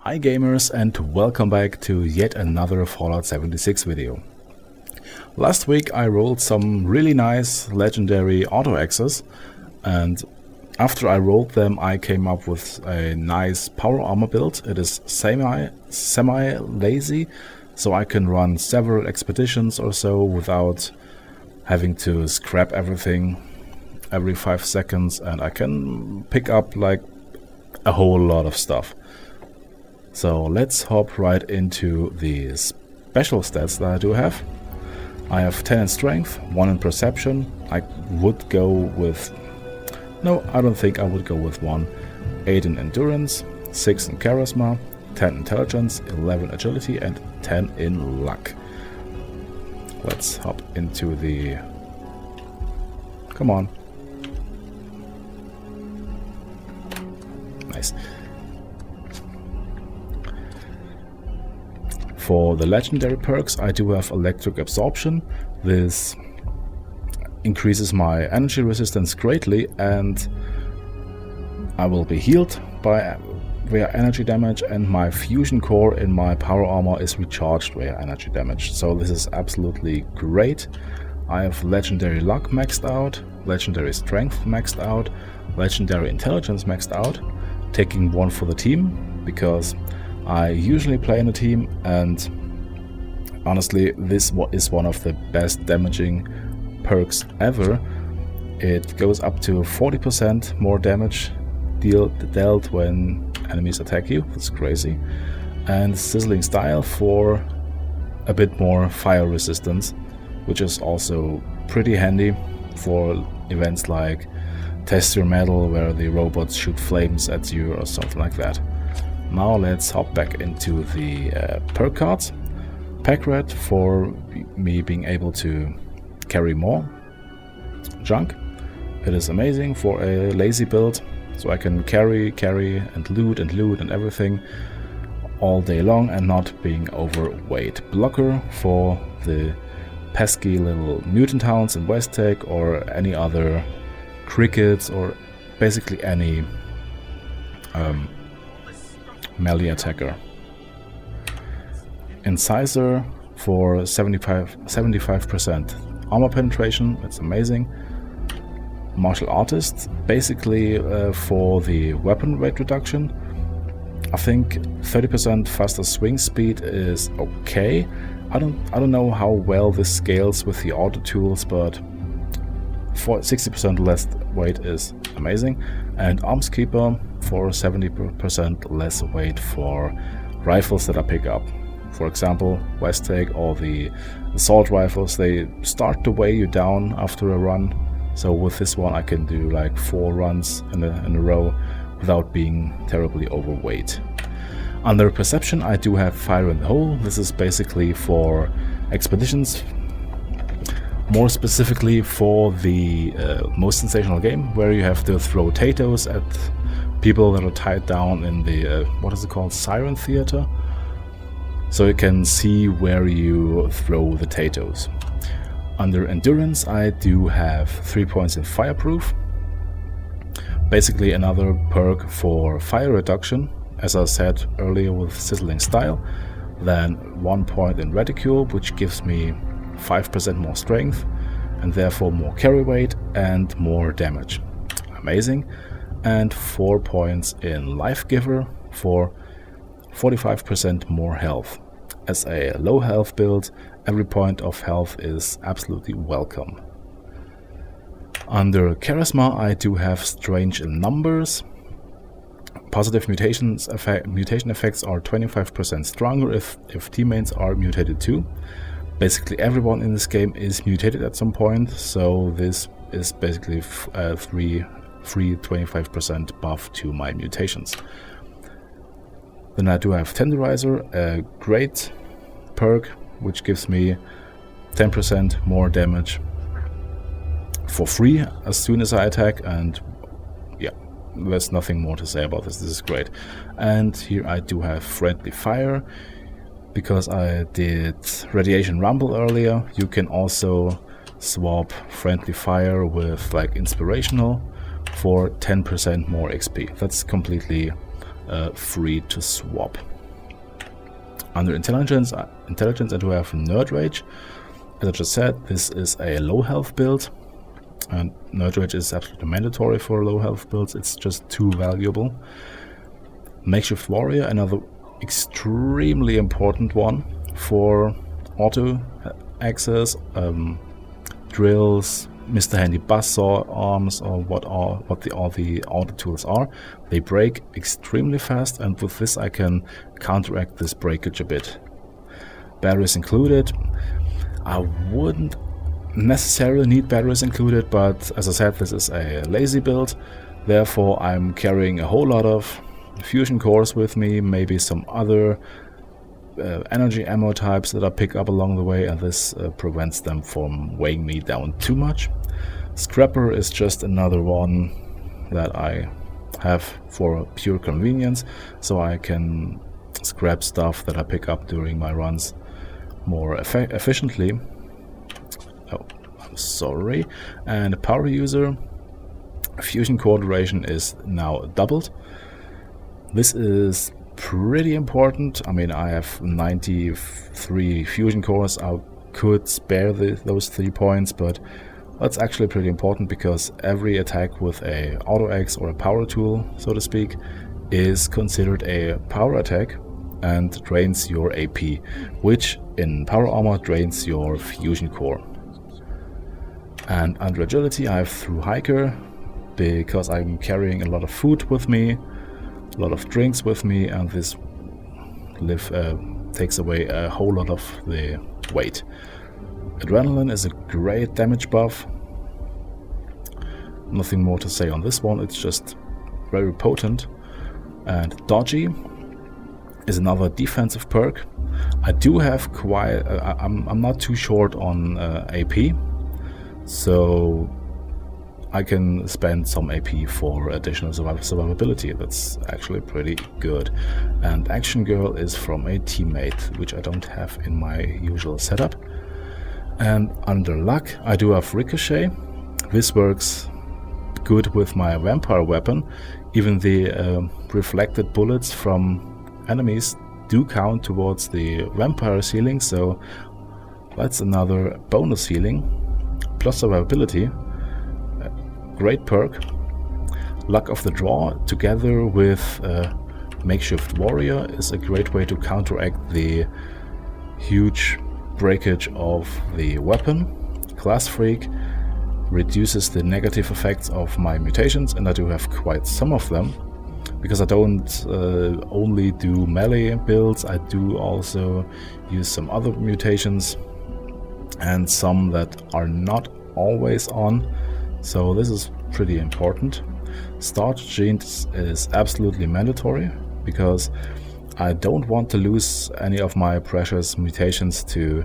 Hi gamers, and welcome back to yet another Fallout 76 video. Last week I rolled some really nice legendary auto axes, and after I rolled them I came up with a nice power armor build. It is semi-lazy, so I can run several expeditions or so without having to scrap everything every 5 seconds, and I can pick up like a whole lot of stuff. So let's hop right into the special stats that I do have. I have 10 in strength, 1 in perception. I would go with... no, I don't think I would go with 1. 8 in endurance, 6 in charisma, 10 intelligence, 11 agility and 10 in luck. Let's hop into the... come on. Nice. For the legendary perks, I do have electric absorption. This increases my energy resistance greatly, and I will be healed via energy damage, and my fusion core in my power armor is recharged via energy damage. So this is absolutely great. I have legendary luck maxed out, legendary strength maxed out, legendary intelligence maxed out, taking 1 for the team because I usually play in a team, and honestly this is one of the best damaging perks ever. It goes up to 40% more damage dealt when enemies attack you. That's crazy. And sizzling style for a bit more fire resistance, which is also pretty handy for events like Test Your Metal, where the robots shoot flames at you or something like that. Now let's hop back into the perk cards. Pack Rat for me being able to carry more junk. It is amazing for a lazy build, so I can carry and loot and everything all day long and not being overweight. Blocker for the pesky little mutant hounds in West Tech or any other crickets or basically any melee attacker. Incisor for 75% armor penetration, that's amazing. Martial Artist basically for the weapon weight reduction. I think 30% faster swing speed is okay. I don't know how well this scales with the auto tools, but for 60% less weight is amazing. And Arms Keeper for 70% less weight for rifles that I pick up. For example, West Tech or the assault rifles, they start to weigh you down after a run. So with this one I can do like 4 runs in a row without being terribly overweight. Under Perception I do have Fire in the Hole. This is basically for expeditions, more specifically for the most sensational game, where you have to throw potatoes at people that are tied down in the, what is it called, Siren Theater? So you can see where you throw the potatoes. Under Endurance I do have 3 points in Fireproof. Basically another perk for fire reduction, as I said earlier with Sizzling Style. Then 1 point in Reticule, which gives me 5% more strength and therefore more carry weight and more damage. Amazing. And 4 points in Life Giver for 45% more health. As a low health build, every point of health is absolutely welcome. Under Charisma I do have Strange in Numbers. Positive mutation effects are 25% stronger if teammates are mutated too. Basically everyone in this game is mutated at some point, so this is basically free 25% buff to my mutations. Then I do have Tenderizer, a great perk which gives me 10% more damage for free as soon as I attack, and yeah, there's nothing more to say about this. This is great. And here I do have Friendly Fire. Because I did Radiation Rumble earlier, you can also swap Friendly Fire with like Inspirational for 10% more XP. That's completely free to swap. Under intelligence, I do have Nerd Rage. As I just said, this is a low health build, and Nerd Rage is absolutely mandatory for low health builds. It's just too valuable. Makeshift Warrior, another extremely important one for auto access, drills, Mr. Handy Buzzsaw arms, or what all the auto tools are. They break extremely fast, and with this I can counteract this breakage a bit. Batteries included. I wouldn't necessarily need batteries included, but as I said, this is a lazy build, therefore I'm carrying a whole lot of fusion cores with me, maybe some other energy ammo types that I pick up along the way, and this prevents them from weighing me down too much. Scrapper is just another one that I have for pure convenience, so I can scrap stuff that I pick up during my runs more efficiently. Oh, I'm sorry. And Power User, fusion core duration is now doubled. This is pretty important. I mean, I have 93 fusion cores. I could spare those 3 points, but that's actually pretty important because every attack with a auto axe or a power tool, so to speak, is considered a power attack and drains your AP, which in Power Armor drains your fusion core. And under agility I have Through Hiker, because I'm carrying a lot of food with me, a lot of drinks with me, and this takes away a whole lot of the weight. Adrenaline is a great damage buff. Nothing more to say on this one, it's just very potent. And Dodgy is another defensive perk. I do have quite... I'm not too short on AP, so I can spend some AP for additional survivability. That's actually pretty good. And Action Girl is from a teammate, which I don't have in my usual setup. And under luck, I do have Ricochet. This works good with my vampire weapon. Even the reflected bullets from enemies do count towards the vampire healing, so that's another bonus healing. Plus survivability. Great perk. Luck of the Draw together with Makeshift Warrior is a great way to counteract the huge breakage of the weapon. Class Freak reduces the negative effects of my mutations, and I do have quite some of them, because I don't only do melee builds, I do also use some other mutations and some that are not always on, so this is pretty important. Starch Genes is absolutely mandatory, because I don't want to lose any of my precious mutations to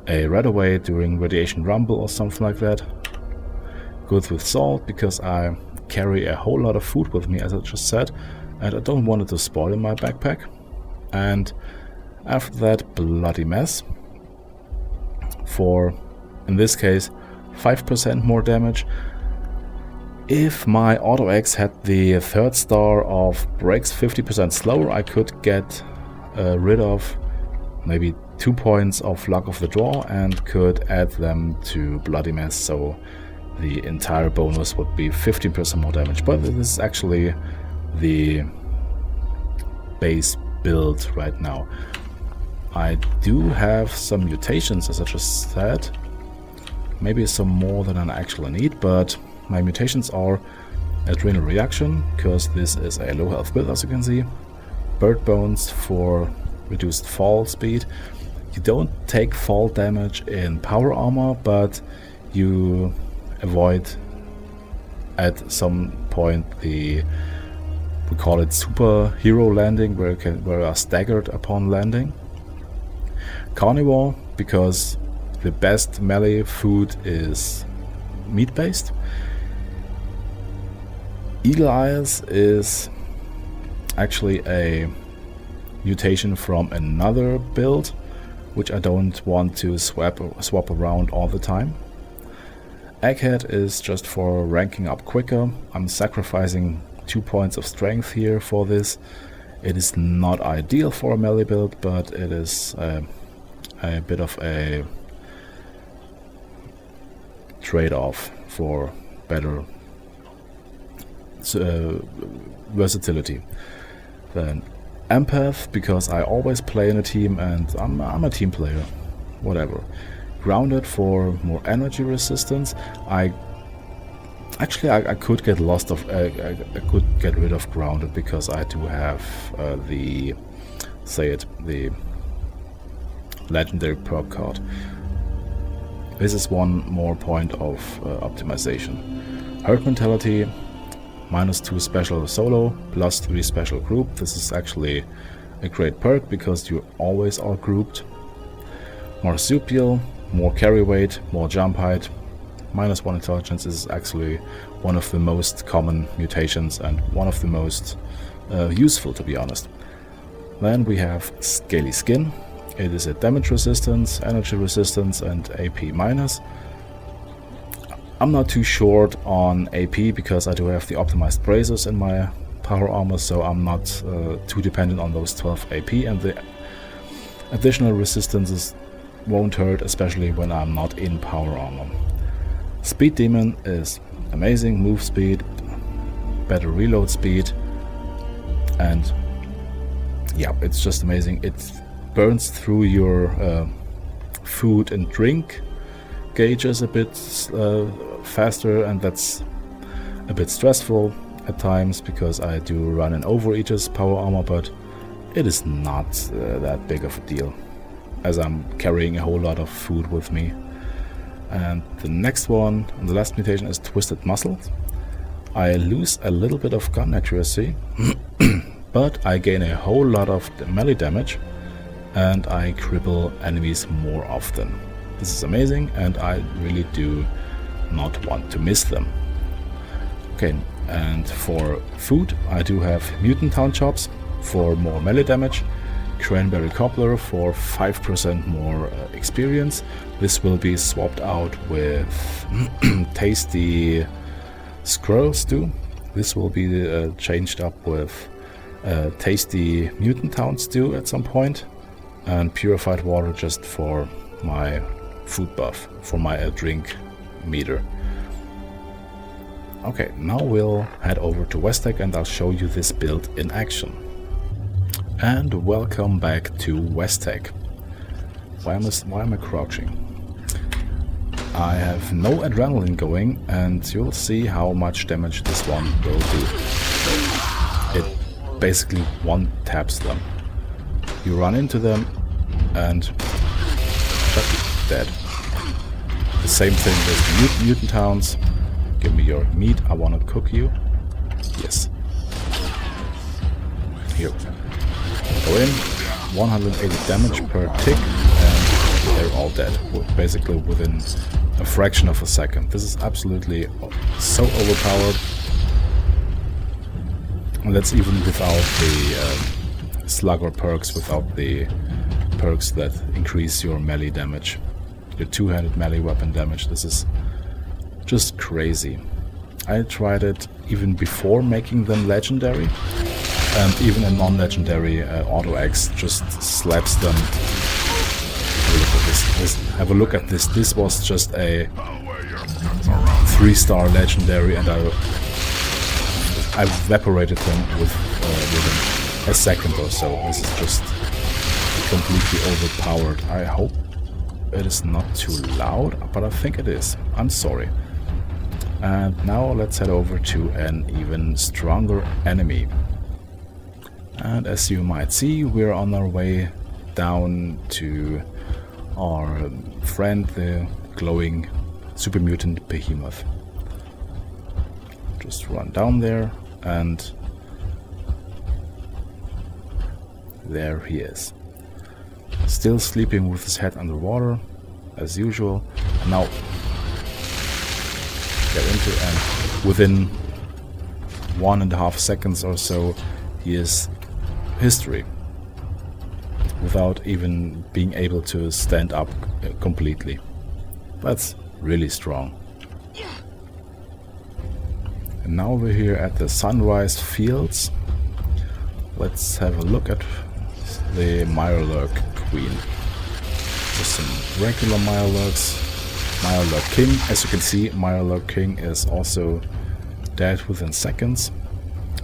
a Redaway during Radiation Rumble or something like that. Good with Salt, because I carry a whole lot of food with me, as I just said, and I don't want it to spoil in my backpack. And after that, Bloody Mess for, in this case, 5% more damage. If my auto axe had the 3rd star of breaks 50% slower, I could get rid of maybe 2 points of Luck of the Draw and could add them to Bloody Mess, so the entire bonus would be 15% more damage. But this is actually the base build right now. I do have some mutations, as I just said, maybe some more than I actually need, but my mutations are Adrenal Reaction, because this is a low health build, as you can see. Bird Bones for reduced fall speed. You don't take fall damage in Power Armor, but you avoid at some point the, we call it superhero landing, where you are staggered upon landing. Carnivore, because the best melee food is meat based. Eagle Eyes is actually a mutation from another build, which I don't want to swap around all the time. Egghead is just for ranking up quicker. I'm sacrificing 2 points of strength here for this. It is not ideal for a melee build, but it is a bit of a trade-off for better versatility. Then empath, because I always play in a team and I'm a team player, whatever. Grounded for more energy resistance. I could get I could get rid of grounded because I do have the legendary perk card. This is one more point of optimization. Herd mentality, -2 special solo, +3 special group. This is actually a great perk because you always are grouped. Marsupial, more carry weight, more jump height. -1 intelligence is actually one of the most common mutations and one of the most useful, to be honest. Then we have scaly skin. It is a damage resistance, energy resistance and AP minus. I'm not too short on AP because I do have the optimized bracers in my power armor, so I'm not too dependent on those 12 AP, and the additional resistances won't hurt, especially when I'm not in power armor. Speed Demon is amazing, move speed, better reload speed, and yeah, it's just amazing. It burns through your food and drink gauges a bit faster, and that's a bit stressful at times because I do run an overeater's power armor, but it is not that big of a deal as I'm carrying a whole lot of food with me. And the next one, and the last mutation, is Twisted Muscles. I lose a little bit of gun accuracy, but I gain a whole lot of melee damage, and I cripple enemies more often. This is amazing, and I really do not want to miss them. Okay, and for food, I do have Mutant Town Chops for more melee damage, Cranberry Cobbler for 5% more experience. This will be swapped out with Tasty Squirrel Stew. This will be changed up with Tasty Mutant Town Stew at some point, and Purified Water just for my food buff, for my drink meter. Okay, now we'll head over to Westech and I'll show you this build in action. And welcome back to Westech. Why am I crouching? I have no adrenaline going, and you'll see how much damage this one will do. It basically one-taps them. You run into them and dead. The same thing with mutant towns. Give me your meat, I want to cook you. Yes. Here. Go in, 180 damage per tick, and they're all dead. Basically within a fraction of a second. This is absolutely so overpowered. And that's even without the slugger perks, without the perks that increase your melee damage. Your two-handed melee weapon damage. This is just crazy. I tried it even before making them legendary. And even a non-legendary Auto X just slaps them. Have a look at this. This was just a 3-star legendary, and I evaporated them within a second or so. This is just completely overpowered. I hope it is not too loud, but I think it is. I'm sorry. And now let's head over to an even stronger enemy. And as you might see, we're on our way down to our friend, the glowing super mutant behemoth. Just run down there, and there he is. Still sleeping with his head underwater, as usual. And now get into, and within 1.5 seconds or so, he is history, without even being able to stand up completely. That's really strong. And now we're here at the Sunrise Fields. let's have a look at the Mirelurk Queen. Just some regular Mirelurks. Mirelurk King, as you can see, Mirelurk King is also dead within seconds,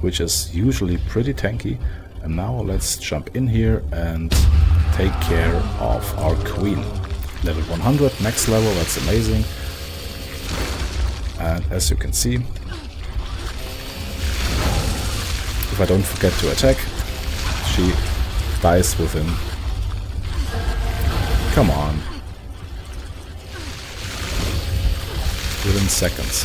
which is usually pretty tanky. And now let's jump in here and take care of our Queen. Level 100, next level, that's amazing. And as you can see, if I don't forget to attack, she dies within... Come on. Within seconds.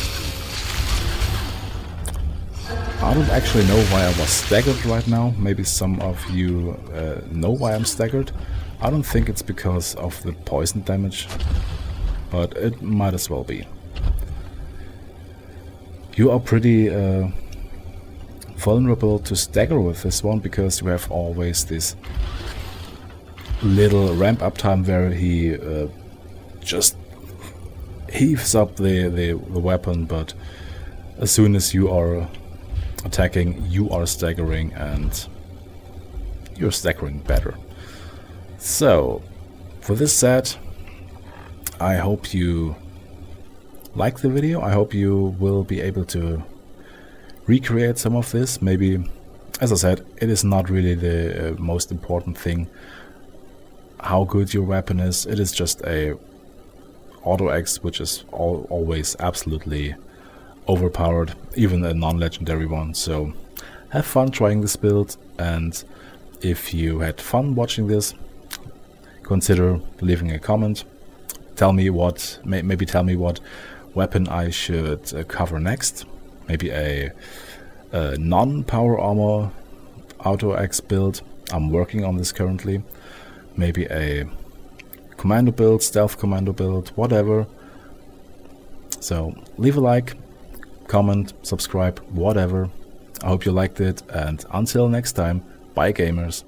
I don't actually know why I was staggered right now. Maybe some of you know why I'm staggered. I don't think it's because of the poison damage, but it might as well be. You are pretty vulnerable to stagger with this one, because you have always this little ramp up time where he just heaves up the weapon, but as soon as you are attacking, you are staggering, and you're staggering better. So, for this said, I hope you like the video. I hope you will be able to recreate some of this. Maybe, as I said, it is not really the most important thing how good your weapon is. It is just a auto X, which is always absolutely overpowered, even a non-legendary one. So have fun trying this build, and if you had fun watching this, consider leaving a comment. Tell me what, maybe tell me what weapon I should cover next. Maybe a non-power armor auto X build. I'm working on this currently. Maybe a commando build, stealth commando build, whatever. So leave a like, comment, subscribe, whatever. I hope you liked it, and until next time, bye gamers.